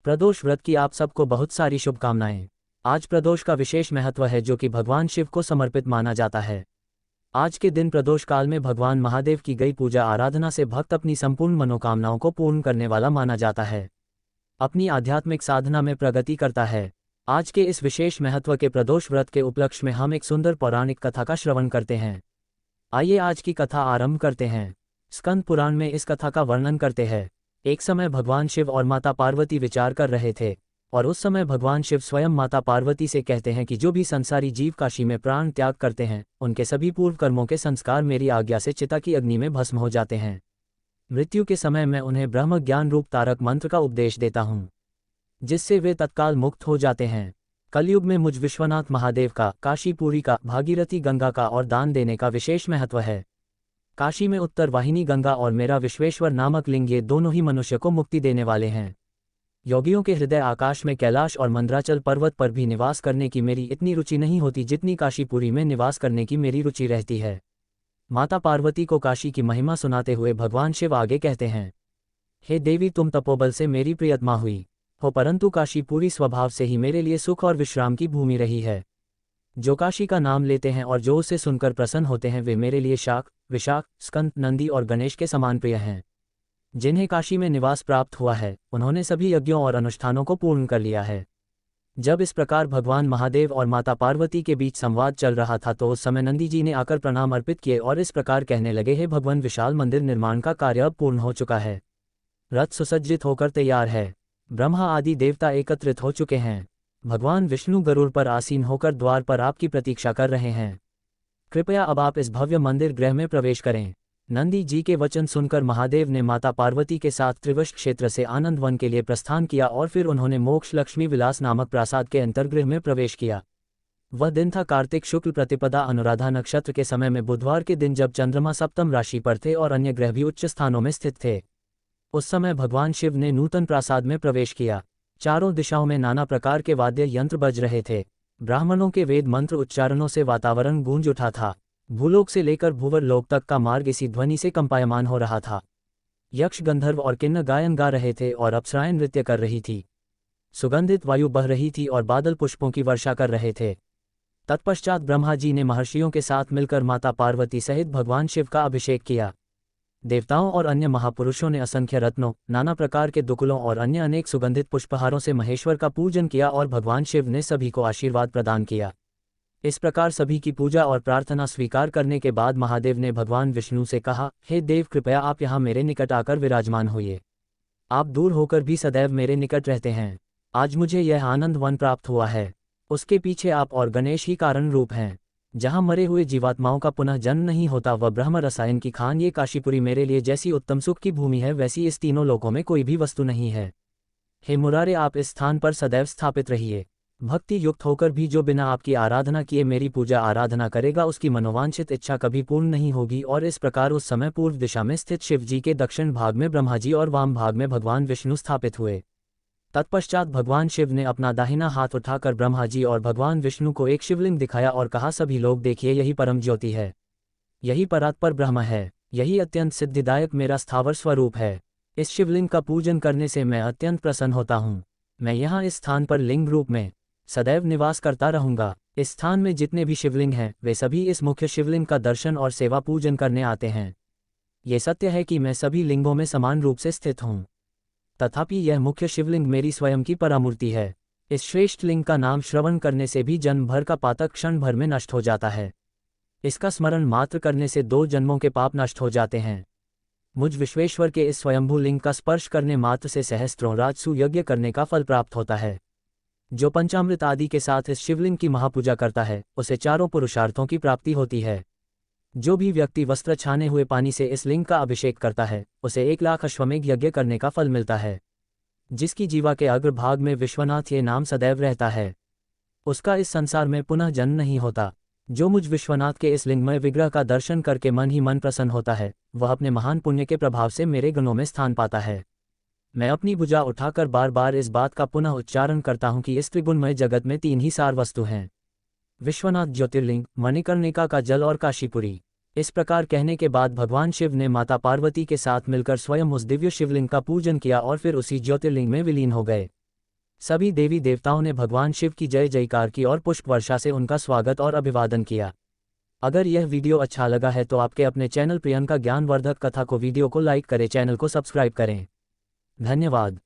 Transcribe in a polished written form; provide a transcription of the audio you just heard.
प्रदोष व्रत की आप सबको बहुत सारी शुभकामनाएं। आज प्रदोष का विशेष महत्व है जो कि भगवान शिव को समर्पित माना जाता है। आज के दिन प्रदोष काल में भगवान महादेव की गई पूजा आराधना से भक्त अपनी संपूर्ण मनोकामनाओं को पूर्ण करने वाला माना जाता है, अपनी आध्यात्मिक साधना में प्रगति करता है। आज के इस विशेष महत्व के प्रदोष व्रत के उपलक्ष्य में हम एक सुंदर पौराणिक कथा का श्रवण करते हैं। आइए आज की कथा आरंभ करते हैं। स्कंद पुराण में इस कथा का वर्णन करते हैं। एक समय भगवान शिव और माता पार्वती विचार कर रहे थे, और उस समय भगवान शिव स्वयं माता पार्वती से कहते हैं कि जो भी संसारी जीव काशी में प्राण त्याग करते हैं, उनके सभी पूर्व कर्मों के संस्कार मेरी आज्ञा से चिता की अग्नि में भस्म हो जाते हैं। मृत्यु के समय मैं उन्हें ब्रह्म ज्ञान रूप तारक मंत्र का उपदेश देता हूँ, जिससे वे तत्काल मुक्त हो जाते हैं। कलयुग में मुझ विश्वनाथ महादेव का, काशीपुरी का, भागीरथी गंगा का और दान देने का विशेष महत्व है। काशी में उत्तर वाहिनी गंगा और मेरा विश्वेश्वर नामक लिंग, ये दोनों ही मनुष्य को मुक्ति देने वाले हैं। योगियों के हृदय आकाश में कैलाश और मंद्राचल पर्वत पर भी निवास करने की मेरी इतनी रुचि नहीं होती जितनी काशीपुरी में निवास करने की मेरी रुचि रहती है। माता पार्वती को काशी की महिमा सुनाते हुए भगवान शिव आगे कहते हैं, हे देवी, तुम तपोबल से मेरी प्रियतमा हुई हो, परंतु काशीपुरी स्वभाव से ही मेरे लिए सुख और विश्राम की भूमि रही है। जो काशी का नाम लेते हैं और जो उसे सुनकर प्रसन्न होते हैं, वे मेरे लिए शाक, विशाख, स्कंद, नंदी और गणेश के समान प्रिय हैं। जिन्हें काशी में निवास प्राप्त हुआ है, उन्होंने सभी यज्ञों और अनुष्ठानों को पूर्ण कर लिया है। जब इस प्रकार भगवान महादेव और माता पार्वती के बीच संवाद चल रहा था, तो उस समय नंदी जी ने आकर प्रणाम अर्पित किए और इस प्रकार कहने लगे, हे भगवान, विशाल मंदिर निर्माण का कार्य अब पूर्ण हो चुका है। रथ सुसज्जित होकर तैयार है। ब्रह्मा आदि देवता एकत्रित हो चुके हैं। भगवान विष्णु गरुड़ पर आसीन होकर द्वार पर आपकी प्रतीक्षा कर रहे हैं। कृपया अब आप इस भव्य मंदिर गृह में प्रवेश करें। नंदी जी के वचन सुनकर महादेव ने माता पार्वती के साथ त्रिवश क्षेत्र से आनंद वन के लिए प्रस्थान किया और फिर उन्होंने मोक्ष लक्ष्मी विलास नामक प्रासाद के अंतर्गृह में प्रवेश किया। वह दिन था कार्तिक शुक्ल प्रतिपदा अनुराधा नक्षत्र के समय में बुधवार के दिन, जब चंद्रमा सप्तम राशि पर थे और अन्य ग्रह भी उच्च स्थानों में स्थित थे। उस समय भगवान शिव ने नूतन प्रासाद में प्रवेश किया। चारों दिशाओं में नाना प्रकार के वाद्य यंत्र बज रहे थे। ब्राह्मणों के वेद मंत्र उच्चारणों से वातावरण गूंज उठा था। भूलोक से लेकर भूवर लोक तक का मार्ग इसी ध्वनि से कंपायमान हो रहा था। यक्ष, गंधर्व और किन्नर गायन गा रहे थे और अप्सराएं नृत्य कर रही थी। सुगंधित वायु बह रही थी और बादल पुष्पों की वर्षा कर रहे थे। तत्पश्चात ब्रह्मा जी ने महर्षियों के साथ मिलकर माता पार्वती सहित भगवान शिव का अभिषेक किया। देवताओं और अन्य महापुरुषों ने असंख्य रत्नों, नाना प्रकार के दुकुलों और अन्य अनेक सुगंधित पुष्पहारों से महेश्वर का पूजन किया और भगवान शिव ने सभी को आशीर्वाद प्रदान किया। इस प्रकार सभी की पूजा और प्रार्थना स्वीकार करने के बाद महादेव ने भगवान विष्णु से कहा, हे देव, कृपया आप यहाँ मेरे निकट आकर विराजमान होइए। आप दूर होकर भी सदैव मेरे निकट रहते हैं। आज मुझे यह आनंद वन प्राप्त हुआ है। उसके पीछे आप और गणेश ही कारण रूप हैं। जहाँ मरे हुए जीवात्माओं का पुनः जन्म नहीं होता, वह ब्रह्म रसायन की खान ये काशीपुरी मेरे लिए जैसी उत्तम सुख की भूमि है, वैसी इस तीनों लोकों में कोई भी वस्तु नहीं है। हे मुरारे, आप इस स्थान पर सदैव स्थापित रहिए। भक्ति युक्त होकर भी जो बिना आपकी आराधना किए मेरी पूजा आराधना करेगा, उसकी मनोवांछित इच्छा कभी पूर्ण नहीं होगी। और इस प्रकार उस समय पूर्व दिशा में स्थित शिव जी के दक्षिण भाग में ब्रह्मा जी और वाम भाग में भगवान विष्णु स्थापित हुए। तत्पश्चात भगवान शिव ने अपना दाहिना हाथ उठाकर ब्रह्मा जी और भगवान विष्णु को एक शिवलिंग दिखाया और कहा, सभी लोग देखिए, यही परम ज्योति है, यही परात्पर ब्रह्म है, यही अत्यंत सिद्धिदायक मेरा स्थावर स्वरूप है। इस शिवलिंग का पूजन करने से मैं अत्यंत प्रसन्न होता हूँ। मैं यहाँ इस स्थान पर लिंग रूप में सदैव निवास करता रहूँगा। इस स्थान में जितने भी शिवलिंग हैं, वे सभी इस मुख्य शिवलिंग का दर्शन और सेवा पूजन करने आते हैं। ये सत्य है कि मैं सभी लिंगों में समान रूप से स्थित हूँ, तथापि यह मुख्य शिवलिंग मेरी स्वयं की परामूर्ति है। इस श्रेष्ठ लिंग का नाम श्रवण करने से भी जन्म भर का पातक क्षण भर में नष्ट हो जाता है। इसका स्मरण मात्र करने से 2 जन्मों के पाप नष्ट हो जाते हैं। मुझ विश्वेश्वर के इस स्वयंभू लिंग का स्पर्श करने मात्र से सहस्त्रों राजसु यज्ञ करने का फल प्राप्त होता है। जो पंचामृत आदि के साथ इस शिवलिंग की महापूजा करता है, उसे चारों पुरुषार्थों की प्राप्ति होती है। जो भी व्यक्ति वस्त्र छाने हुए पानी से इस लिंग का अभिषेक करता है, उसे 1 लाख अश्वमेघ यज्ञ करने का फल मिलता है। जिसकी जीवा के अग्रभाग में विश्वनाथ ये नाम सदैव रहता है, उसका इस संसार में पुनः जन्म नहीं होता। जो मुझ विश्वनाथ के इस लिंगमय विग्रह का दर्शन करके मन ही मन प्रसन्न होता है, वह अपने महान पुण्य के प्रभाव से मेरे गणों में स्थान पाता है। मैं अपनी भुजा उठाकर बार बार इस बात का पुनः उच्चारण करता हूँ कि इस त्रिगुणमय जगत में 3 ही सार वस्तु हैं, विश्वनाथ, ज्योतिर्लिंग, मणिकर्णिका का जल और काशीपुरी। इस प्रकार कहने के बाद भगवान शिव ने माता पार्वती के साथ मिलकर स्वयं उस दिव्य शिवलिंग का पूजन किया और फिर उसी ज्योतिर्लिंग में विलीन हो गए। सभी देवी देवताओं ने भगवान शिव की जय जयकार की और पुष्प वर्षा से उनका स्वागत और अभिवादन किया। अगर यह वीडियो अच्छा लगा है तो आपके अपने चैनल प्रियंका ज्ञानवर्धक कथा को वीडियो को लाइक करें, चैनल को सब्सक्राइब करें। धन्यवाद।